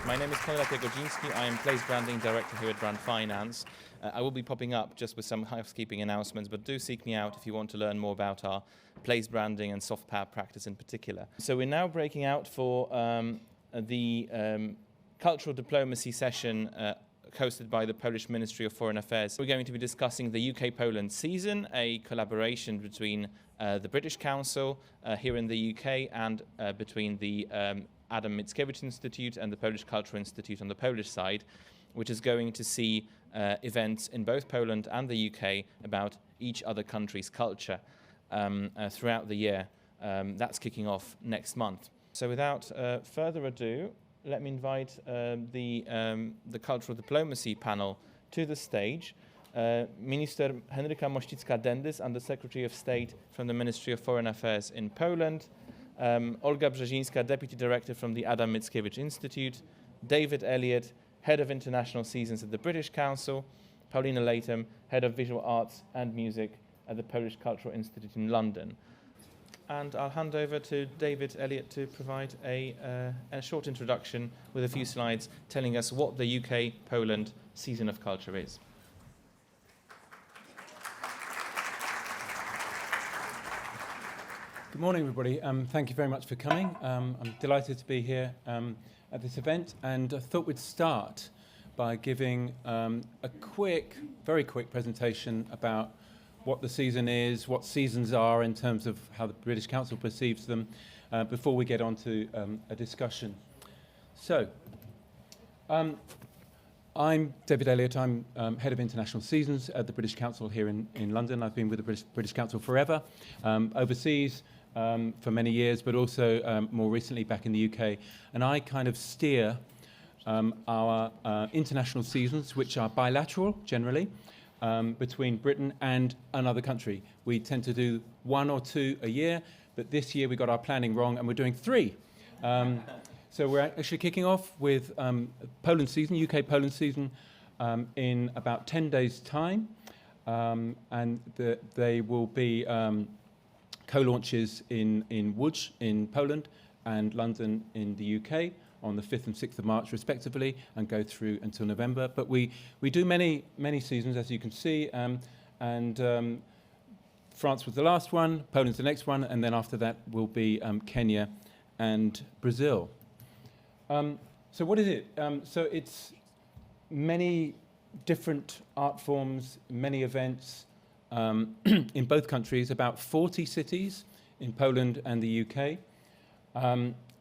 My name is Konrad Jagodzinski. I am Place Branding Director here at Brand Finance. I will be popping up just with some housekeeping announcements, but do seek me out if you want to learn more about our place branding and soft power practice in particular. So we're now breaking out for the cultural diplomacy session hosted by the Polish Ministry of Foreign Affairs. We're going to be discussing the UK-Poland season, a collaboration between the British Council here in the UK and between the Adam Mickiewicz Institute and the Polish Cultural Institute on the Polish side, which is going to see events in both Poland and the UK about each other country's culture throughout the year. That's kicking off next month. So without further ado, let me invite the cultural diplomacy panel to the stage. Minister Henryka Mościcka-Dendys, Undersecretary of State from the Ministry of Foreign Affairs in Poland, Olga Brzezinska, Deputy Director from the Adam Mickiewicz Institute, David Elliott, Head of International Seasons at the British Council, Paulina Latham, Head of Visual Arts and Music at the Polish Cultural Institute in London. And I'll hand over to David Elliott to provide a short introduction with a few slides telling us what the UK-Poland Season of Culture is. Good morning, everybody. Thank you very much for coming. I'm delighted to be here at this event, and I thought we'd start by giving a very quick presentation about what the season is, what seasons are in terms of how the British Council perceives them, before we get on to a discussion. So, I'm David Elliott. I'm Head of International Seasons at the British Council here in London. I've been with the British Council forever, overseas for many years, but also more recently back in the UK. And I kind of steer our international seasons, which are bilateral generally, between Britain and another country. We tend to do 1 or 2 a year, but this year we got our planning wrong and we're doing 3. So we're actually kicking off with Poland season, UK-Poland season, in about 10 days' time. And they will be co-launches in Łódź in Poland and London in the UK on the 5th and 6th of March respectively, and go through until November. But we do many seasons, as you can see, and France was the last one, Poland's the next one, and then after that will be Kenya and Brazil. So what is it? So it's many different art forms, many events in both countries, about 40 cities in Poland and the UK.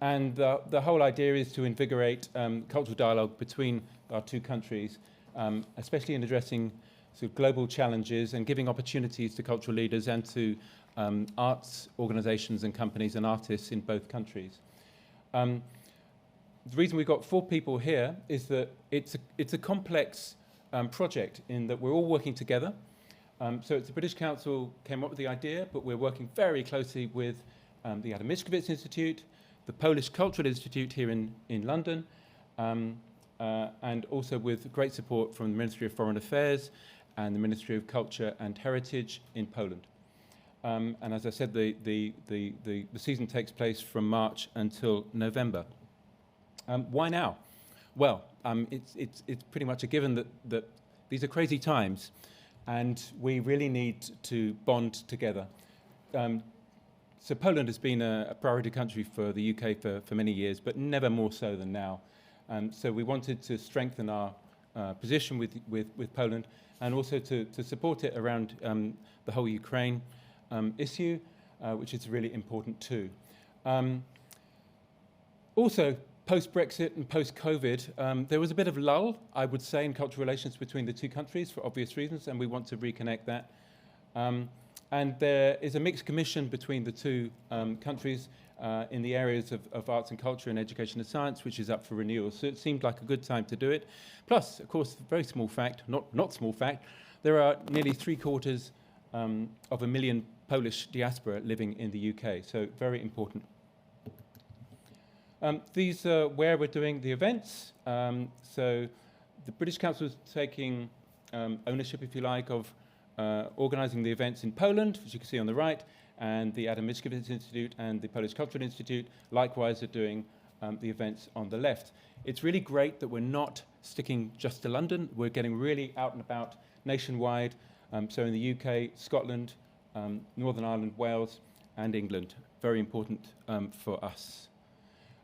And the whole idea is to invigorate cultural dialogue between our two countries, especially in addressing sort of global challenges and giving opportunities to cultural leaders and to arts organizations and companies and artists in both countries. The reason we've got 4 people here is that it's a complex project in that we're all working together. So it's the British Council came up with the idea, but we're working very closely with the Adam Mickiewicz Institute, the Polish Cultural Institute here in London, and also with great support from the Ministry of Foreign Affairs and the Ministry of Culture and Heritage in Poland. And as I said, the season takes place from March until November. Why now? Well, it's pretty much a given that these are crazy times, and we really need to bond together. So Poland has been a priority country for the UK for many years, but never more so than now. So we wanted to strengthen our position with Poland, and also to support it around the whole Ukraine issue, which is really important too. Also, post-Brexit and post-COVID, there was a bit of lull, I would say, in cultural relations between the two countries for obvious reasons, and we want to reconnect that. And there is a mixed commission between the two countries in the areas of arts and culture and education and science, which is up for renewal. So it seemed like a good time to do it. Plus, of course, very small fact, not small fact, there are nearly 3/4 of a million Polish diaspora living in the UK, so very important. These are where we're doing the events. So the British Council is taking ownership, if you like, of organising the events in Poland, as you can see on the right, and the Adam Mickiewicz Institute and the Polish Cultural Institute likewise are doing the events on the left. It's really great that we're not sticking just to London. We're getting really out and about nationwide. So in the UK, Scotland, Northern Ireland, Wales, and England. Very important for us.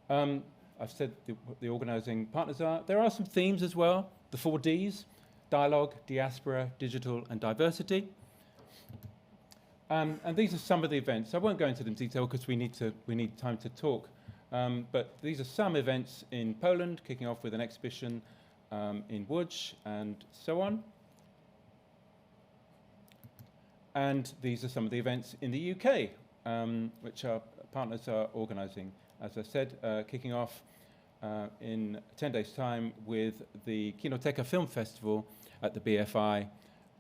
I've said what the organising partners are. There are some themes as well. The 4 Ds: dialogue, diaspora, digital, and diversity. And these are some of the events. I won't go into them in detail because we need time to talk. But these are some events in Poland, kicking off with an exhibition in Łódź and so on. And these are some of the events in the UK, which our partners are organising. As I said, kicking off in 10 days' time with the Kinoteca Film Festival at the BFI,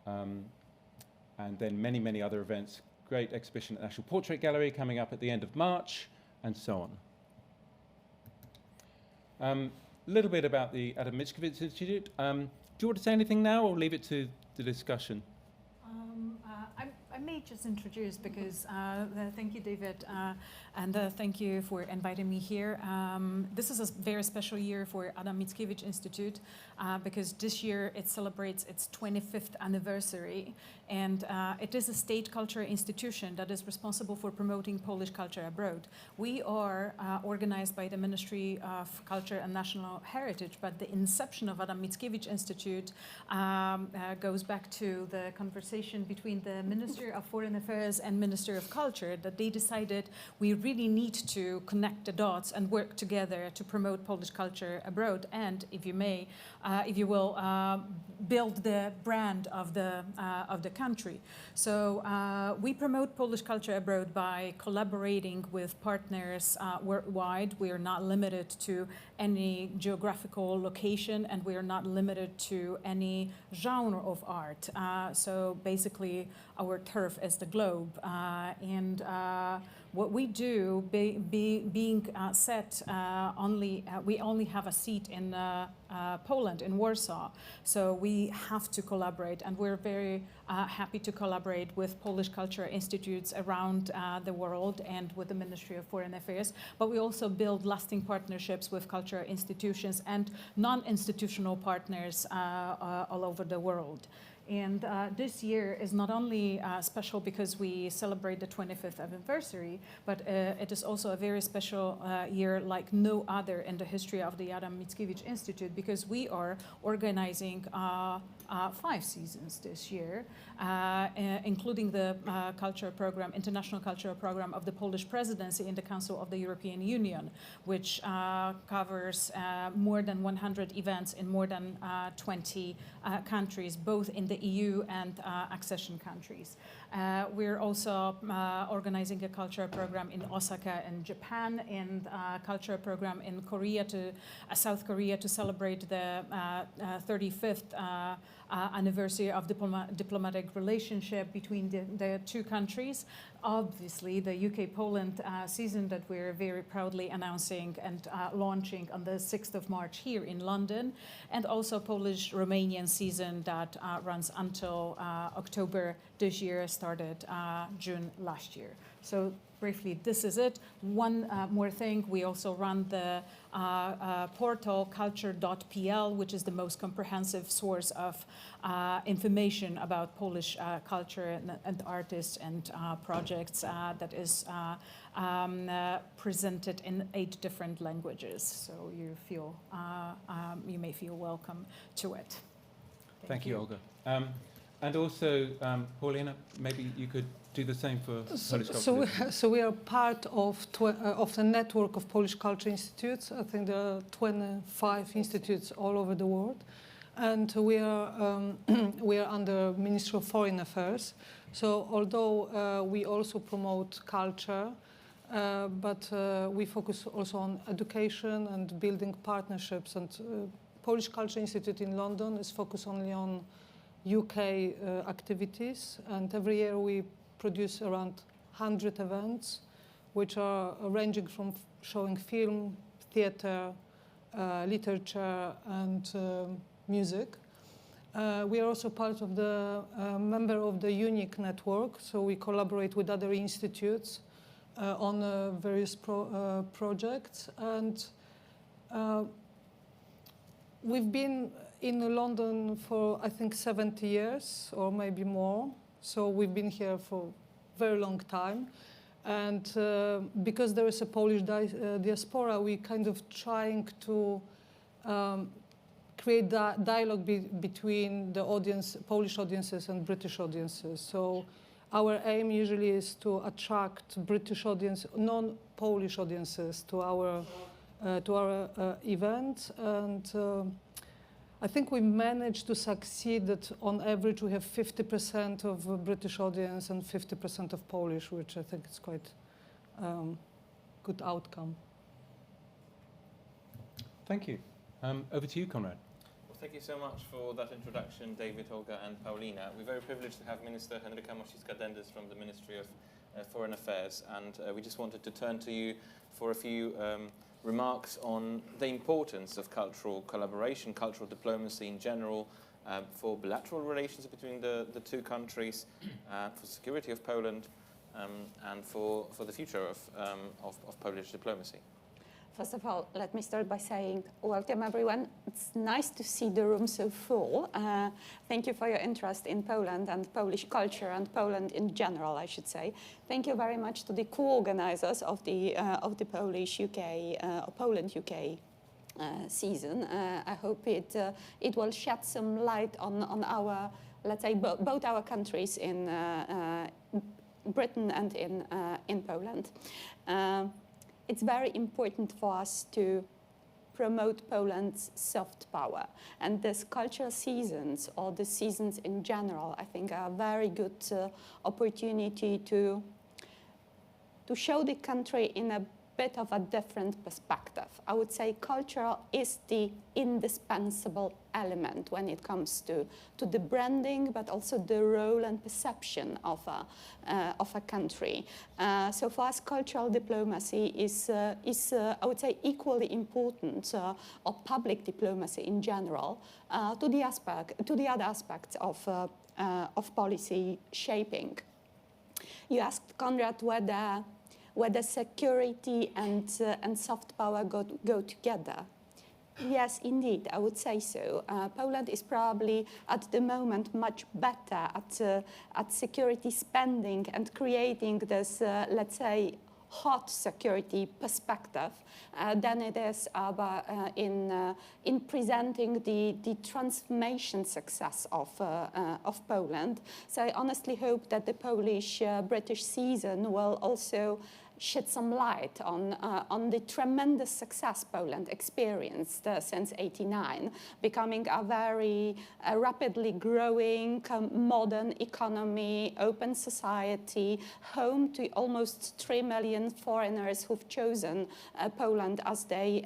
and then many, many other events. Great exhibition at National Portrait Gallery coming up at the end of March, and so on. A little bit about the Adam Mickiewicz Institute. Do you want to say anything now, or leave it to the discussion? I may just introduce, because thank you, David, and thank you for inviting me here. This is a very special year for Adam Mickiewicz Institute because this year it celebrates its 25th anniversary, and it is a state culture institution that is responsible for promoting Polish culture abroad. We are organized by the Ministry of Culture and National Heritage, but the inception of Adam Mickiewicz Institute goes back to the conversation between the Minister of Foreign Affairs and Minister of Culture, that they decided we really need to connect the dots and work together to promote Polish culture abroad, and if you will, build the brand of the country. So we promote Polish culture abroad by collaborating with partners worldwide. We are not limited to any geographical location, and we are not limited to any genre of art. So basically, our turf is the globe, and what we do, being set, we only have a seat in Poland, in Warsaw, so we have to collaborate, and we're very happy to collaborate with Polish culture institutes around the world and with the Ministry of Foreign Affairs, but we also build lasting partnerships with cultural institutions and non-institutional partners all over the world. And this year is not only special because we celebrate the 25th anniversary, but it is also a very special year like no other in the history of the Adam Mickiewicz Institute, because we are organizing 5 seasons this year, including the culture program, international cultural program of the Polish presidency in the Council of the European Union, which covers more than 100 events in more than 20 countries, both in the EU and accession countries. We're also organizing a culture program in Osaka in Japan, and a culture program in South Korea to celebrate the 35th anniversary of diplomatic relationship between the two countries. Obviously, the UK-Poland season that we're very proudly announcing and launching on the 6th of March here in London, and also Polish-Romanian season that runs until October this year, started June last year. So briefly, this is it. One more thing, we also run the portal culture.pl, which is the most comprehensive source of information about Polish culture and artists and projects that is presented in 8 different languages. So you may feel welcome to it. Thank you, Olga. And also, Paulina, maybe you could do the same for Polish culture. So we are part of the network of Polish Culture Institutes. I think there are 25 institutes all over the world, and we are under Ministry of Foreign Affairs. So although we also promote culture, but we focus also on education and building partnerships. And Polish Culture Institute in London is focused only on UK activities, and every year we produce around 100 events, which are ranging from showing film, theater, literature, and music. We are also part of the member of the UNIC network, so we collaborate with other institutes on various projects. And we've been in London for, I think, 70 years or maybe more. So we've been here for a very long time. And because there is a Polish diaspora, we kind of trying to create that dialogue between the audience, Polish audiences and British audiences. So our aim usually is to attract British audience, non-Polish audiences to our event. And I think we managed to succeed that on average we have 50% of a British audience and 50% of Polish, which I think is quite good outcome. Thank you. Over to you, Konrad. Well, thank you so much for that introduction, David, Olga, and Paulina. We're very privileged to have Minister Henryka Mościcka-Dendys from the Ministry of Foreign Affairs, and we just wanted to turn to you for a few remarks on the importance of cultural collaboration, cultural diplomacy in general, for bilateral relations between the two countries, for security of Poland, and for the future of Polish diplomacy. First of all, let me start by saying welcome everyone. It's nice to see the room so full. Thank you for your interest in Poland and Polish culture and Poland in general, I should say. Thank you very much to the co-organizers of the Polish UK or Poland UK season. I hope it will shed some light on our, let's say, both our countries in Britain and in Poland. It's very important for us to promote Poland's soft power. And these cultural seasons, or the seasons in general, I think are a very good opportunity to show the country in a bit of a different perspective. I would say culture is the indispensable element when it comes to the branding, but also the role and perception of a country. So for us, cultural diplomacy is I would say, equally important, or public diplomacy in general, to the other aspects of policy shaping. You asked, Konrad, whether security and soft power go together. Yes, indeed, I would say so. Poland is probably at the moment much better at security spending and creating this, let's say, hot security perspective than it is in presenting the transformation success of Poland. So I honestly hope that the Polish-British season will also shed some light on the tremendous success Poland experienced since '89, becoming a very rapidly growing modern economy, open society, home to almost 3 million foreigners who've chosen Poland as their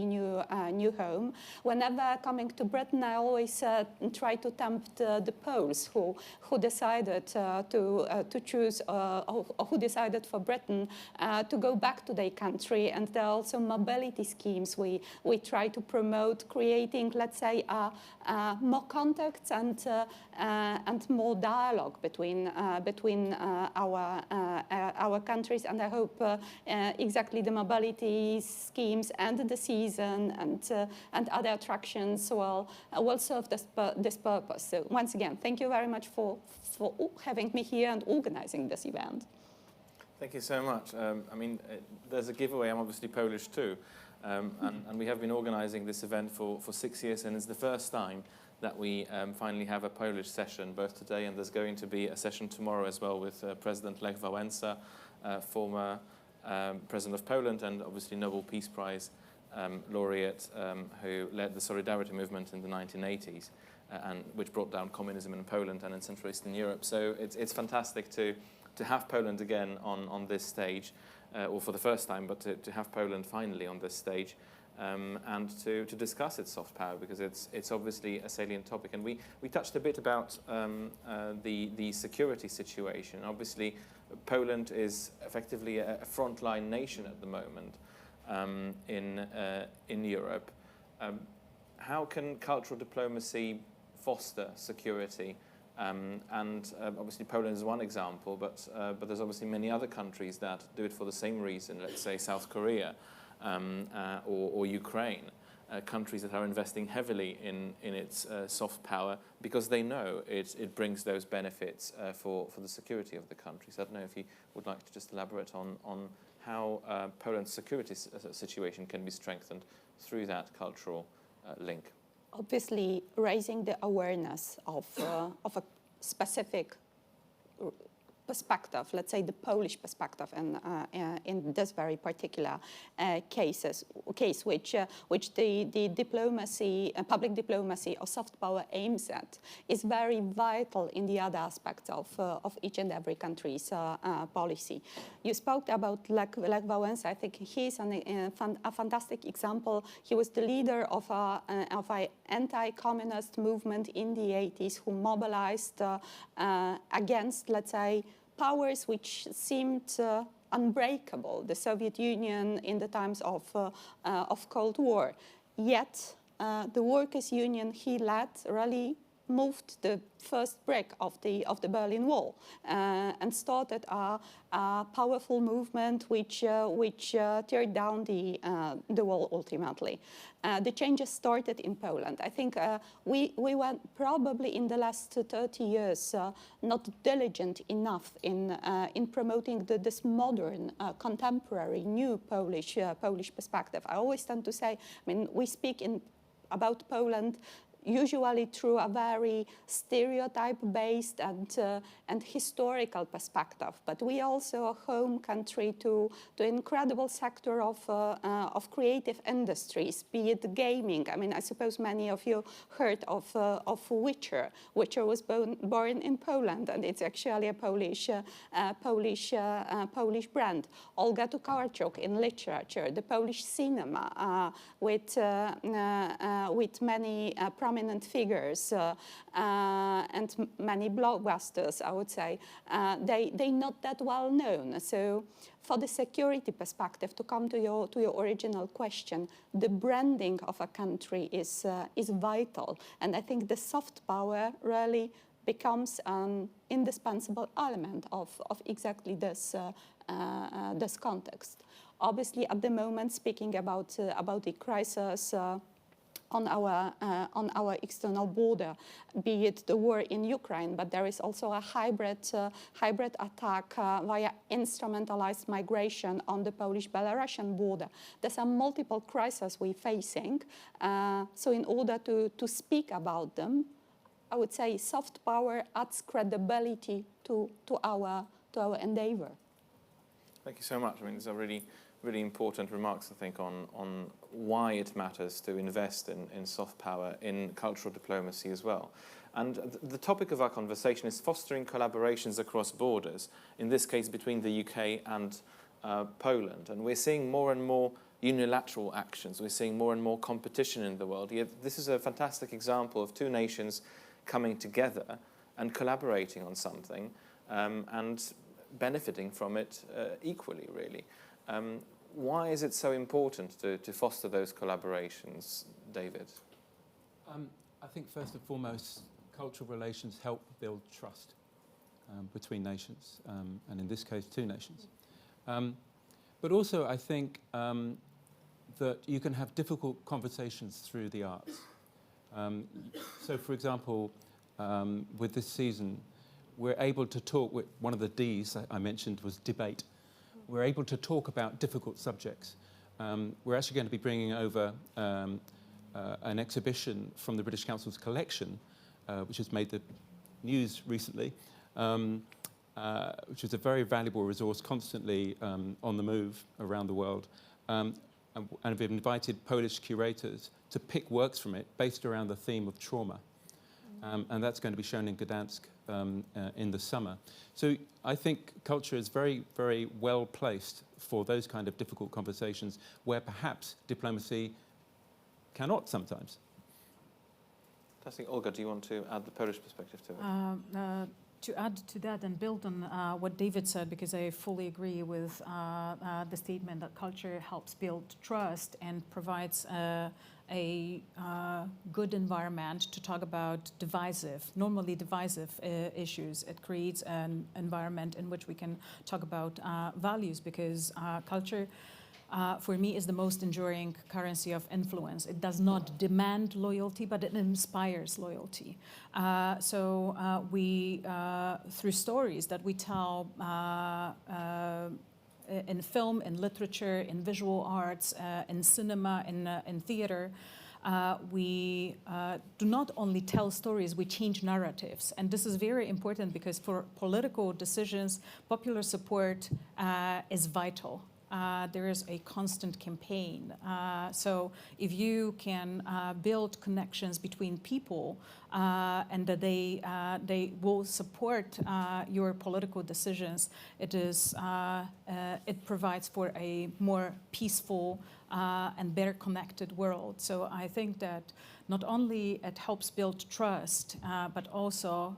new home. Whenever coming to Britain, I always try to tempt the Poles who decided to choose or who decided for Britain to go back to their country. And there are also mobility schemes we try to promote, creating, let's say, more contacts and more dialogue between our countries. And I hope exactly the mobility schemes and the season and other attractions will serve this purpose. So once again, thank you very much for having me here and organizing this event. Thank you so much. I mean, there's a giveaway. I'm obviously Polish too, and we have been organising this event for 6 years, and it's the first time that we finally have a Polish session, both today and there's going to be a session tomorrow as well with President Lech Wałęsa, former President of Poland, and obviously Nobel Peace Prize laureate who led the Solidarity movement in the 1980s, and which brought down communism in Poland and in Central Eastern Europe. So it's fantastic to have Poland again on this stage, or for the first time, but to have Poland finally on this stage, and to discuss its soft power, because it's obviously a salient topic. And we touched a bit about the security situation. Obviously, Poland is effectively a frontline nation at the moment in Europe. How can cultural diplomacy foster security. Obviously Poland is one example, but there's obviously many other countries that do it for the same reason, let's say South Korea or Ukraine, countries that are investing heavily in its soft power because they know it brings those benefits for the security of the country. So I don't know if you would like to just elaborate on how Poland's security situation can be strengthened through that cultural link. Obviously, raising the awareness of a specific perspective, let's say the Polish perspective, and in this very particular case, which the diplomacy, public diplomacy of soft power aims at, is very vital in the other aspects of each and every country's policy. You spoke about Lech Wałęsa. I think he's a fantastic example. He was the leader of an anti-communist movement in the 80s who mobilized against, let's say, powers which seemed unbreakable, the Soviet Union in the times of Cold War. Yet the workers' union he led really moved the first brick of the Berlin Wall and started a powerful movement which teared down the wall ultimately. The changes started in Poland. I think we were probably in the last 30 years not diligent enough in promoting this modern, contemporary, new Polish perspective. I always tend to say, I mean, we speak about Poland usually through a very stereotype-based and historical perspective. But we are also a home country to the incredible sector of creative industries, be it gaming. I mean, I suppose many of you heard of Witcher. Witcher was born in Poland, and it's actually a Polish brand. Olga Tokarczuk in literature, the Polish cinema with many prominent figures and many blockbusters, I would say, they not that well known. So for the security perspective, to come to your original question, the branding of a country is vital. And I think the soft power really becomes an indispensable element of exactly this context. Obviously, at the moment, speaking about the crisis on our external border, be it the war in Ukraine, but there is also a hybrid attack via instrumentalized migration on the Polish-Belarusian border. There's multiple crises we're facing. So in order to speak about them, I would say soft power adds credibility to our endeavor. Thank you so much. I mean, these are really important remarks, I think, on why it matters to invest in soft power, in cultural diplomacy as well. And the topic of our conversation is fostering collaborations across borders, in this case between the UK and Poland. And we're seeing more and more unilateral actions. We're seeing more and more competition in the world. Yet this is a fantastic example of two nations coming together and collaborating on something and benefiting from it equally, really. Why is it so important to foster those collaborations, David? I think first and foremost, cultural relations help build trust between nations, and in this case, two nations. But also, I think that you can have difficult conversations through the arts. So, for example, with this season, we're able to talk with one of the Ds I mentioned was debate. We're able to talk about difficult subjects. We're actually going to be bringing over an exhibition from the British Council's collection, which has made the news recently, which is a very valuable resource constantly on the move around the world. And we've invited Polish curators to pick works from it based around the theme of trauma. And that's going to be shown in Gdansk in the summer. So I think culture is very, very well placed for those kind of difficult conversations where perhaps diplomacy cannot sometimes. I think, Olga, do you want to add the Polish perspective to it? To add to that and build on what David said, because I fully agree with the statement that culture helps build trust and provides a good environment to talk about normally divisive issues. It creates an environment in which we can talk about values, because culture, for me, is the most enduring currency of influence. It does not demand loyalty, but it inspires loyalty. We, through stories that we tell in film, in literature, in visual arts, in cinema, in theater, we do not only tell stories, we change narratives. And this is very important, because for political decisions, popular support is vital. There is a constant campaign. So if you can build connections between people and that they will support your political decisions, it provides for a more peaceful and better connected world. So I think that not only it helps build trust, but also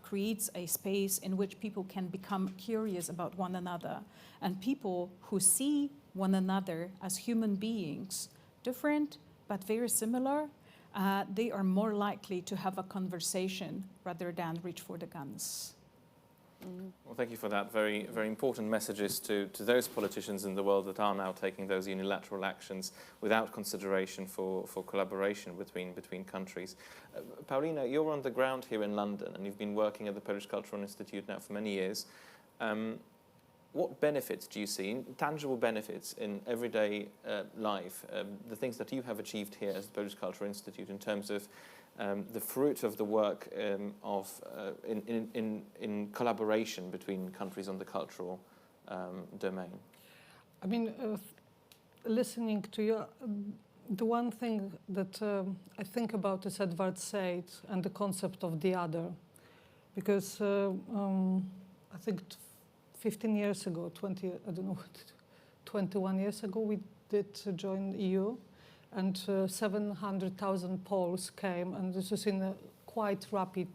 creates a space in which people can become curious about one another. And people who see one another as human beings, different but very similar, they are more likely to have a conversation rather than reach for the guns. Well, thank you for that. Very, very important messages to those politicians in the world that are now taking those unilateral actions without consideration for collaboration between countries. Paulina, you're on the ground here in London, and you've been working at the Polish Cultural Institute now for many years. What benefits do you see, tangible benefits in everyday life, the things that you have achieved here as the Polish Cultural Institute in terms of the fruit of the work in collaboration between countries on the cultural domain? I mean, listening to you, the one thing that I think about is Edward Said and the concept of the other. Because I think 15 years ago, 21 years ago, we did join the EU. And 700,000 Poles came, and this was in a quite rapid,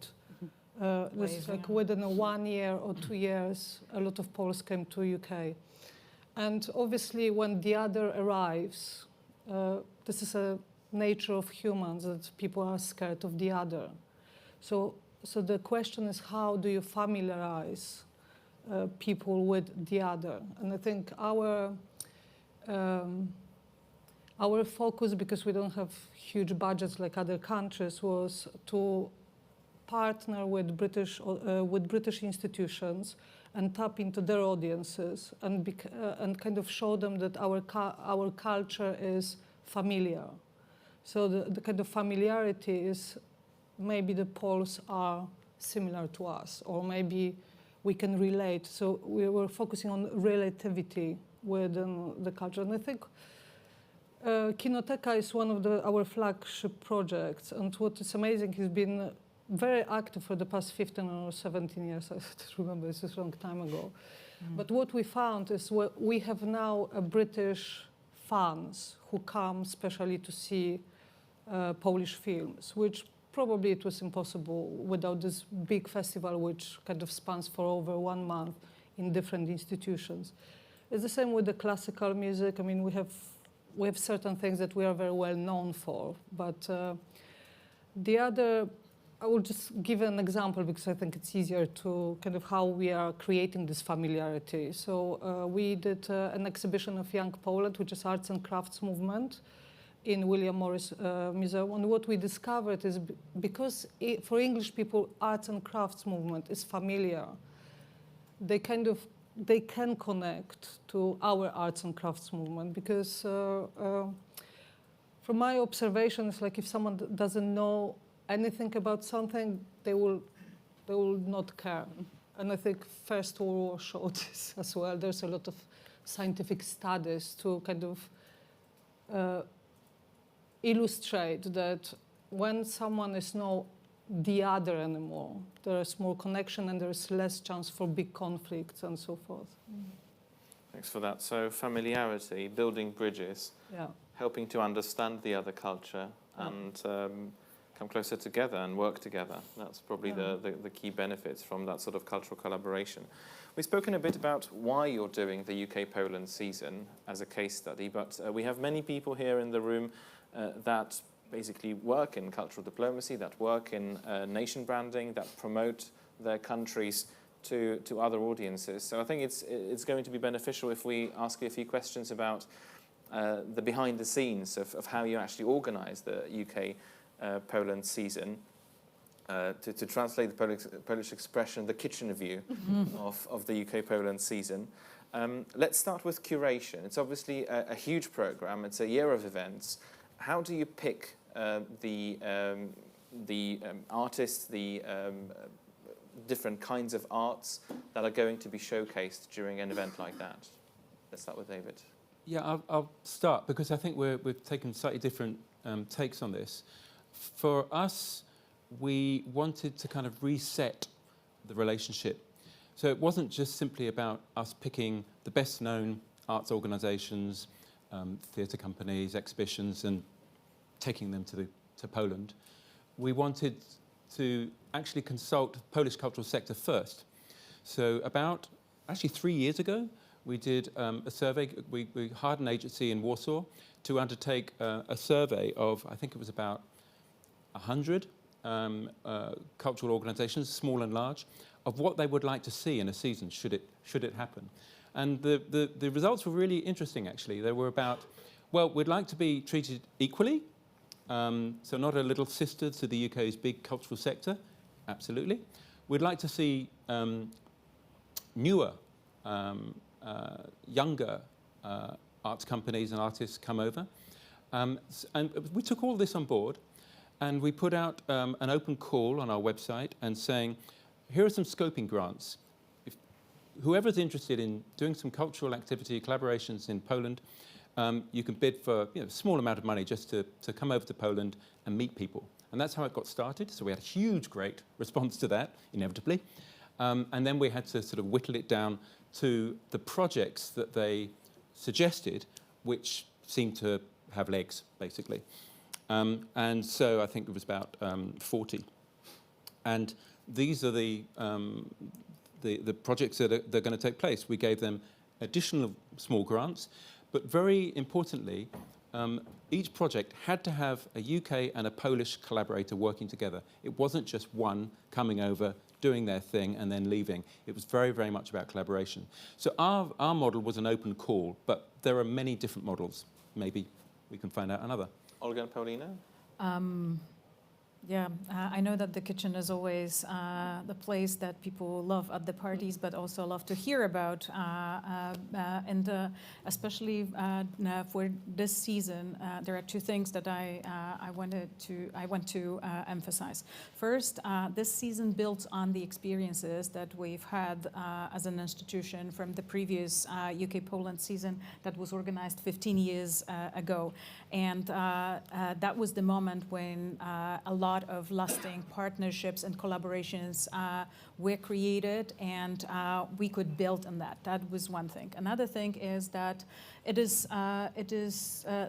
this is like within 1 year or 2 years, a lot of Poles came to UK. And obviously when the other arrives, this is a nature of humans, that people are scared of the other. So the question is, how do you familiarize people with the other? And I think our focus, because we don't have huge budgets like other countries, was to partner with British institutions and tap into their audiences and kind of show them that our culture is familiar. So the kind of familiarity is, maybe the Poles are similar to us, or maybe we can relate. So we were focusing on relativity within the culture. And I think Kinoteka is one of our flagship projects, and what is amazing, he's been very active for the past 15 or 17 years. I don't remember, this is a long time ago. But what we found is we have now British fans who come specially to see Polish films, which probably it was impossible without this big festival, which kind of spans for over 1 month in different institutions. It's the same with the classical music. I mean, we have certain things that we are very well known for, but the other, I will just give an example because I think it's easier to kind of how we are creating this familiarity. So we did an exhibition of Young Poland, which is arts and crafts movement, in William Morris Museum. And what we discovered is because for English people, arts and crafts movement is familiar, they can connect to our arts and crafts movement, because from my observation, it's like if someone doesn't know anything about something, they will not care. And I think First World War showed this as well. There's a lot of scientific studies to kind of illustrate that when someone is not the other anymore, there is more connection and there is less chance for big conflicts and so forth. Thanks for that. So familiarity, building bridges, helping to understand the other culture, and come closer together and work together. That's probably the key benefits from that sort of cultural collaboration. We've spoken a bit about why you're doing the UK-Poland season as a case study, but we have many people here in the room that basically work in cultural diplomacy, that work in nation branding, that promote their countries to other audiences. So I think it's going to be beneficial if we ask you a few questions about the behind the scenes of how you actually organize the UK-Poland season. To translate the Polish expression, the kitchen view of the UK-Poland season. Let's start with curation. It's obviously a huge program. It's a year of events. How do you pick the artists, the different kinds of arts that are going to be showcased during an event like that? Let's start with David. Yeah, I'll start because I think we've taken slightly different takes on this. For us, we wanted to kind of reset the relationship. So it wasn't just simply about us picking the best known arts organisations, theatre companies, exhibitions, and taking them to Poland. We wanted to actually consult the Polish cultural sector first. So about, actually 3 years ago, we did a survey. We hired an agency in Warsaw to undertake a survey of, I think it was about 100 cultural organisations, small and large, of what they would like to see in a season should it happen. And the results were really interesting, actually. They were about, well, we'd like to be treated equally, so not a little sister to the UK's big cultural sector, absolutely. We'd like to see newer, younger arts companies and artists come over. And we took all this on board. And we put out an open call on our website and saying, here are some scoping grants. If whoever's interested in doing some cultural activity, collaborations in Poland, you can bid for a small amount of money just to come over to Poland and meet people. And that's how it got started. So we had a huge, great response to that, inevitably. And then we had to sort of whittle it down to the projects that they suggested, which seemed to have legs, basically. And so I think it was about 40. And these are the projects that are going to take place. We gave them additional small grants, but very importantly, each project had to have a UK and a Polish collaborator working together. It wasn't just one coming over, doing their thing and then leaving. It was very, very much about collaboration. So our model was an open call, but there are many different models. Maybe we can find out another. Olga and Paulina? I know that the kitchen is always the place that people love at the parties, but also love to hear about. And especially for this season, there are two things that I want to emphasize. First, this season builds on the experiences that we've had as an institution from the previous UK-Poland season that was organized 15 years ago. And that was the moment when a lot of lasting partnerships and collaborations were created, and we could build on that. That was one thing. Another thing is that it is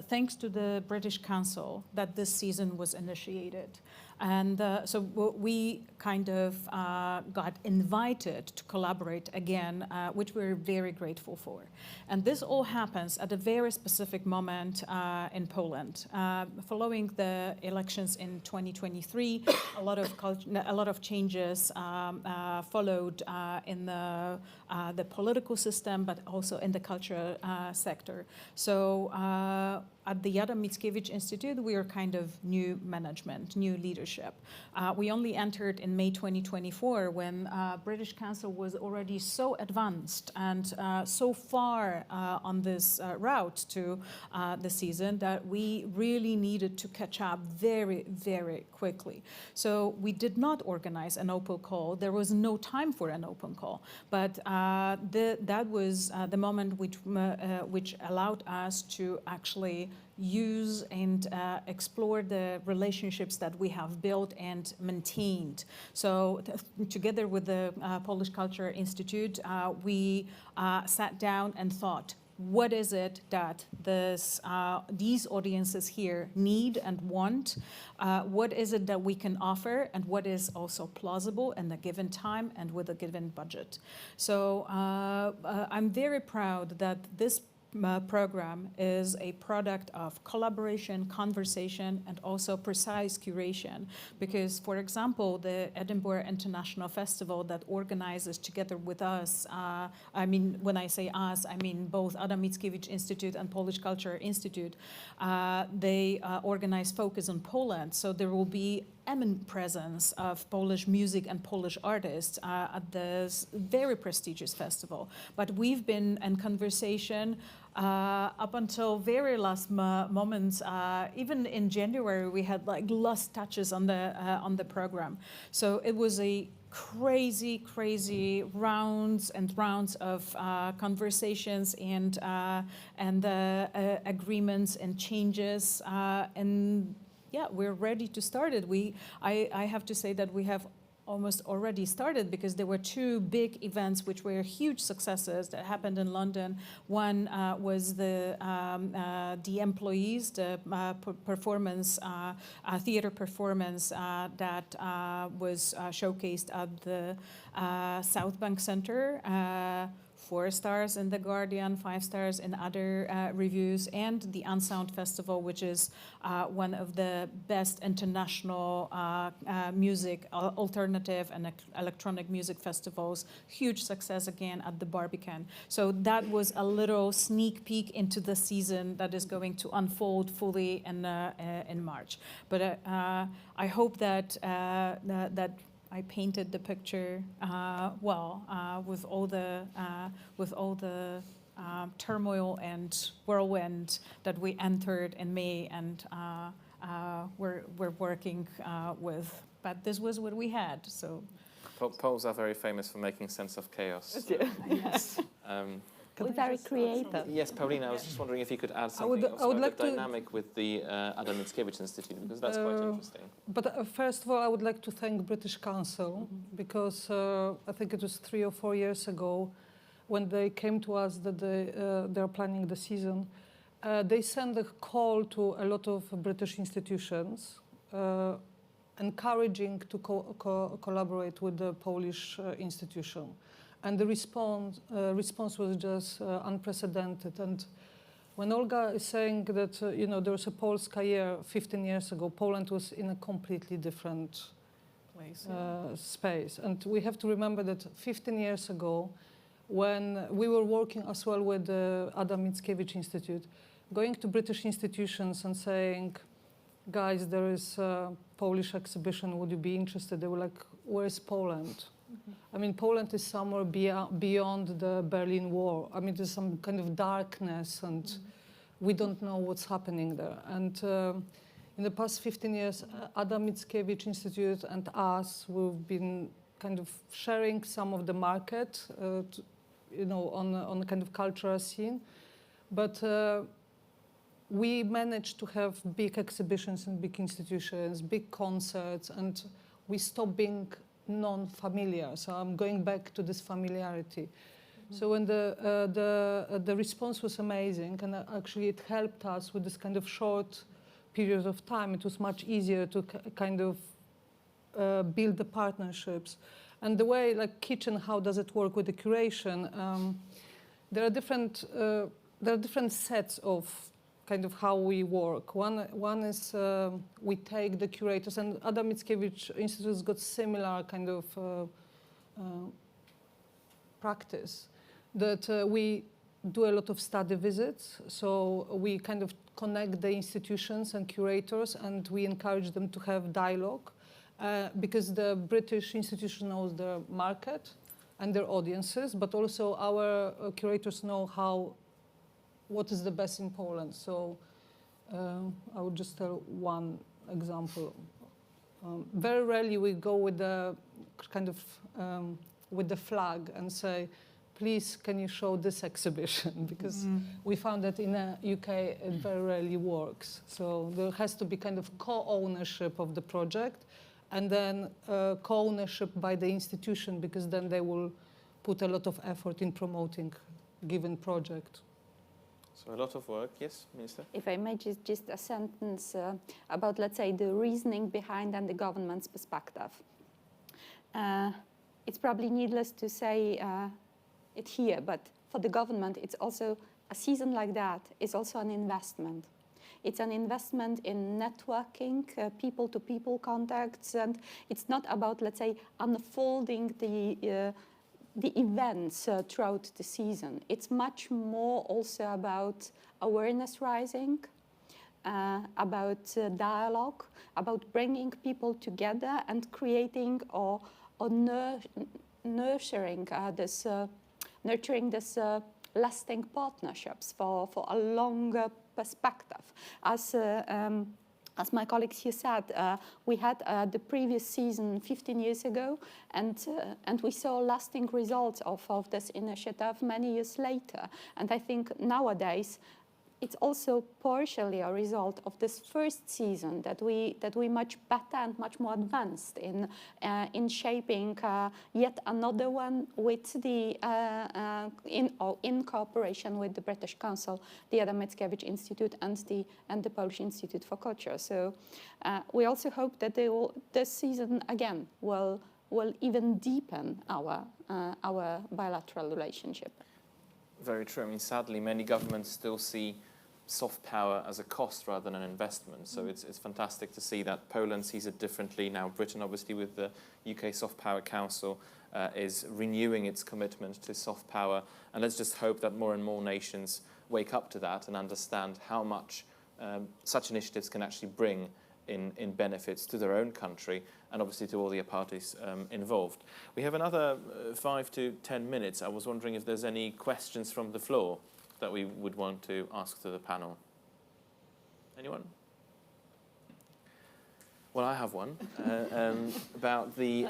thanks to the British Council that this season was initiated. And so we kind of got invited to collaborate again, which we're very grateful for. And this all happens at a very specific moment in Poland. Following the elections in 2023, a lot of changes followed in the political system, but also in the cultural sector. So at the Adam Mickiewicz Institute, we are kind of new management, new leadership. We only entered in May 2024 when British Council was already so advanced and so far on this route to the season that we really needed to catch up very, very quickly. So we did not organize an open call. There was no time for an open call, but that was the moment which allowed us to actually use and explore the relationships that we have built and maintained. So together with the Polish Culture Institute, we sat down and thought, what is it that these audiences here need and want? What is it that we can offer, and what is also plausible in a given time and with a given budget? So I'm very proud that this program is a product of collaboration, conversation, and also precise curation. Because, for example, the Edinburgh International Festival that organizes together with us, I mean, when I say us, I mean both Adam Mickiewicz Institute and Polish Culture Institute, they organize Focus on Poland. So there will be eminent presence of Polish music and Polish artists at this very prestigious festival. But we've been in conversation up until very last moments. Even in January, we had like last touches on the program. So it was a crazy rounds and rounds of conversations and agreements and changes and. Yeah, we're ready to start it. I have to say that we have almost already started, because there were two big events which were huge successes that happened in London. One was the employees, the performance, theater performance that was showcased at the South Bank Centre. 4 stars in The Guardian, 5 stars in other reviews, and the Unsound Festival, which is one of the best international music, alternative and electronic music festivals. Huge success again at the Barbican. So that was a little sneak peek into the season that is going to unfold fully in March. But I hope that I painted the picture well with all the turmoil and whirlwind that we entered in May, and we're working with. But this was what we had. So Poles are very famous for making sense of chaos. yes. We're very creative. Yes, Paulina, I was just wondering if you could add something about like the dynamic with the Adam Mickiewicz Institute, because that's quite interesting. But first of all, I would like to thank British Council, because I think it was 3 or 4 years ago when they came to us that they're planning the season. They sent a call to a lot of British institutions, encouraging to collaborate with the Polish institution. And the response was just unprecedented. And when Olga is saying that, there was a Polska year 15 years ago, Poland was in a completely different space. And we have to remember that 15 years ago, when we were working as well with the Adam Mickiewicz Institute, going to British institutions and saying, guys, there is a Polish exhibition, would you be interested? They were like, where's Poland? I mean, Poland is somewhere beyond the Berlin Wall. I mean, there's some kind of darkness, and we don't know what's happening there. And in the past 15 years, Adam Mickiewicz Institute and us, we've been kind of sharing some of the market, on a kind of cultural scene. But we managed to have big exhibitions in big institutions, big concerts, and we stopped being non-familiar. So I'm going back to this familiarity. So when the response was amazing, and actually it helped us with this kind of short period of time. It was much easier to kind of build the partnerships. And the way, like kitchen, how does it work with the curation? There are different sets of kind of how we work. One is we take the curators, and Adam Mickiewicz Institute has got similar kind of practice, that we do a lot of study visits. So we kind of connect the institutions and curators, and we encourage them to have dialogue, because the British institution knows their market and their audiences, but also our curators know what is the best in Poland. So I would just tell one example. Very rarely we go with the kind of with the flag and say, please, can you show this exhibition? Because we found that in the UK it very rarely works. So there has to be kind of co-ownership of the project, and then co-ownership by the institution, because then they will put a lot of effort in promoting given project. So a lot of work. Yes, Minister? If I may, just a sentence about, let's say, the reasoning behind and the government's perspective. It's probably needless to say it here, but for the government, it's also a season like that is also an investment. It's an investment in networking, people-to-people contacts, and it's not about, let's say, unfolding the events throughout the season. It's much more also about awareness raising, about dialogue, about bringing people together and creating or nurturing this lasting partnerships for a longer perspective. As my colleagues here said, we had the previous season 15 years ago, and we saw lasting results of this initiative many years later. And I think nowadays, it's also partially a result of this first season that we much better and much more advanced in shaping yet another one with the in cooperation with the British Council, the Adam Mickiewicz Institute, and the Polish Institute for Culture. So we also hope that this season again will even deepen our bilateral relationship. Very true. I mean, sadly, many governments still see soft power as a cost rather than an investment. So it's fantastic to see that Poland sees it differently. Now Britain, obviously, with the UK Soft Power Council, is renewing its commitment to soft power. And let's just hope that more and more nations wake up to that and understand how much such initiatives can actually bring in benefits to their own country and obviously to all the parties involved. We have another 5 to 10 minutes. I was wondering if there's any questions from the floor that we would want to ask to the panel. Anyone? Well, I have one about the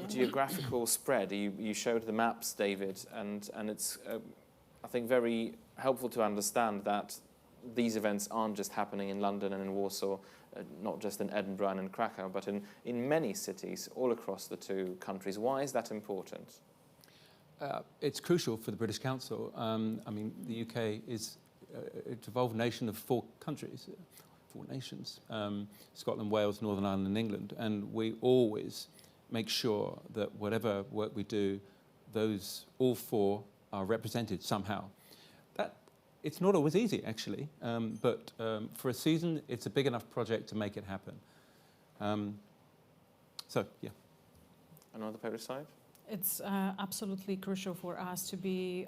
geographical spread. You showed the maps, David, and it's, I think, very helpful to understand that these events aren't just happening in London and in Warsaw, not just in Edinburgh and in Krakow, but in many cities all across the two countries. Why is that important? It's crucial for the British Council. I mean, the UK is a devolved nation of 4 countries, 4 nations, Scotland, Wales, Northern Ireland and England. And we always make sure that whatever work we do, all 4 are represented somehow. It's not always easy, actually, but for a season, it's a big enough project to make it happen. So, yeah. And on the Polish side? It's absolutely crucial for us to be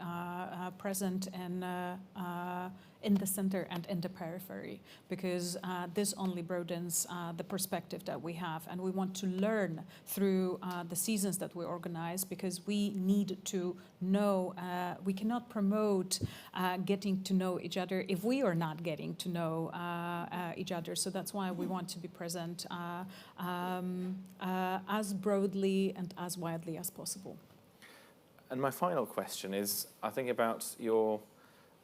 present in the center and in the periphery, because this only broadens the perspective that we have, and we want to learn through the seasons that we organize, because we need to know. We cannot promote getting to know each other if we are not getting to know each other. So that's why we want to be present as broadly and as widely as possible. And my final question is, I think, about your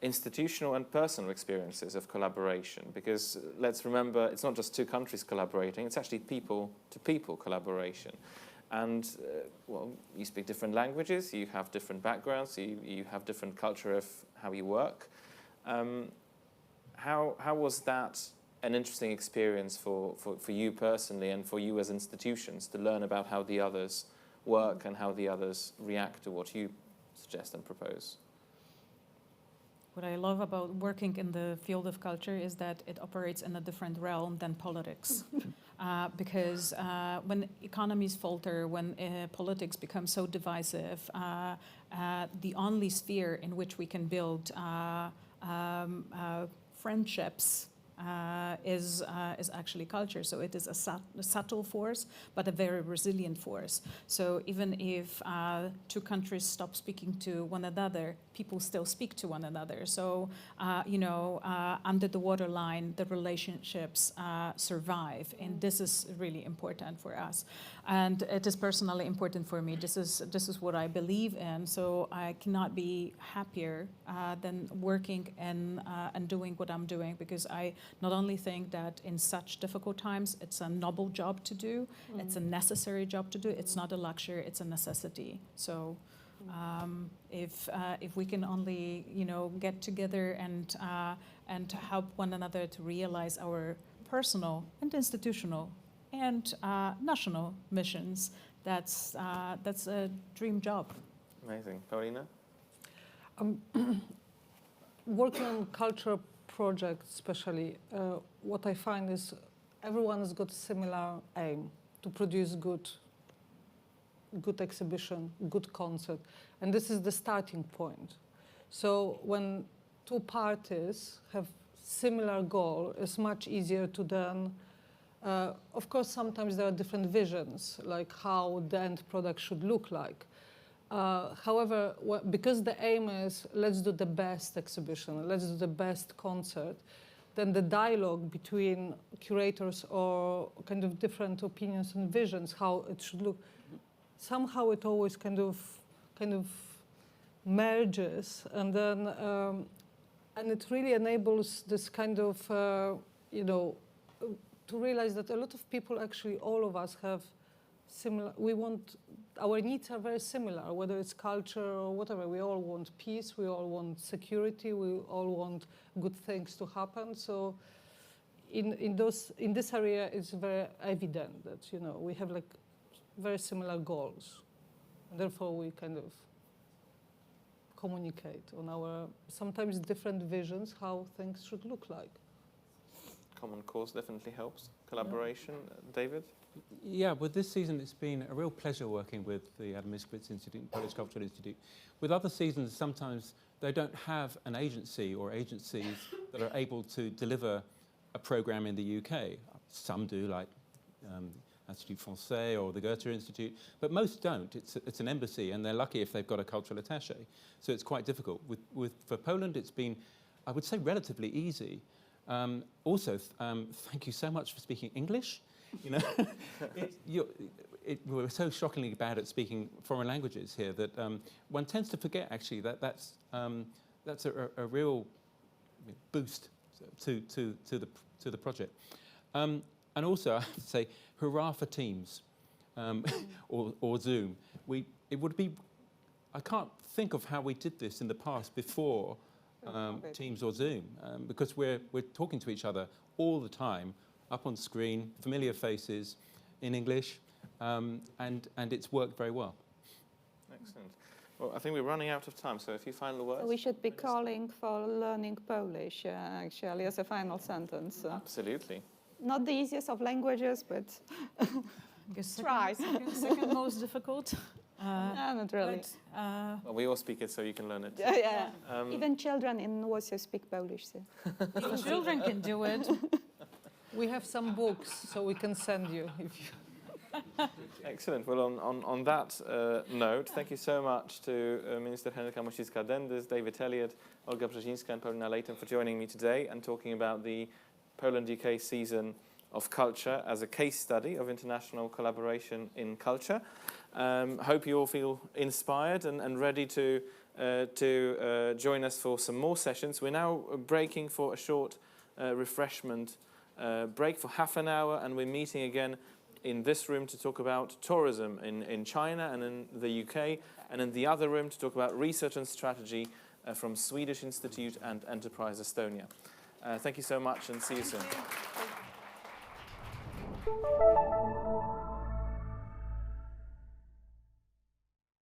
institutional and personal experiences of collaboration, because let's remember, it's not just 2 countries collaborating, it's actually people-to-people collaboration. And, well, you speak different languages, you have different backgrounds, you have different culture of how you work. How was that an interesting experience for you personally and for you as institutions to learn about how the others work and how the others react to what you suggest and propose? What I love about working in the field of culture is that it operates in a different realm than politics. Because when economies falter, when politics become so divisive, the only sphere in which we can build friendships is actually culture. So it is a subtle force, but a very resilient force. So even if 2 countries stop speaking to one another, people still speak to one another. So, under the waterline, the relationships survive. And this is really important for us. And it is personally important for me. This is what I believe in. So I cannot be happier than working and doing what I'm doing, because I not only think that in such difficult times, it's a noble job to do, it's a necessary job to do, it's not a luxury, it's a necessity. So If we can only, get together and help one another to realize our personal and institutional and national missions, that's a dream job. Amazing. Paulina? Working on cultural projects, especially, what I find is everyone has got a similar aim to produce good exhibition, good concert, and this is the starting point. So when two parties have similar goal, it's much easier to then. Of course, sometimes there are different visions, like how the end product should look like. However, because the aim is let's do the best exhibition, let's do the best concert, then the dialogue between curators or kind of different opinions and visions, how it should look, somehow it always kind of merges, and then and it really enables this kind of to realize that a lot of people, actually all of us, have similar. Our needs are very similar, whether it's culture or whatever. We all want peace, we all want security, we all want good things to happen. So in this area, it's very evident that we have like very similar goals, and therefore we kind of communicate on our sometimes different visions how things should look like. Common cause definitely helps. Collaboration. David? Yeah, well, this season it's been a real pleasure working with the Adam Mickiewicz Institute, Polish Cultural Institute. With other seasons, sometimes they don't have an agency or agencies that are able to deliver a programme in the UK. Some do, like Institut Français or the Goethe Institute, but most don't. It's an embassy, and they're lucky if they've got a cultural attaché. So it's quite difficult. For Poland, it's been, I would say, relatively easy. Also, thank you so much for speaking English. We're so shockingly bad at speaking foreign languages here that one tends to forget actually that's a real boost to the project. And also, I have to say, hurrah for Teams or Zoom. I can't think of how we did this in the past before Teams or Zoom, because we're talking to each other all the time, up on screen, familiar faces in English, and it's worked very well. Excellent. Well, I think we're running out of time, so a few final words. So we should be calling for learning Polish, actually, as a final sentence. Absolutely. Not the easiest of languages, but try. Second most difficult. No, not really. Well, we all speak it, so you can learn it. Yeah. Even children in Warsaw speak Polish. So. Even children can do it. We have some books, so we can send you if you. Excellent. Well, on that note, thank you so much to Minister Henryka Mościcka-Dendys, David Elliott, Olga Brzezinska, and Paulina Latham for joining me today and talking about the Poland-UK season of culture as a case study of international collaboration in culture. Hope you all feel inspired and ready to join us for some more sessions. We're now breaking for a short refreshment break for half an hour, and we're meeting again in this room to talk about tourism in China and in the UK, and in the other room to talk about research and strategy from Swedish Institute and Enterprise Estonia. Thank you so much, and see you soon.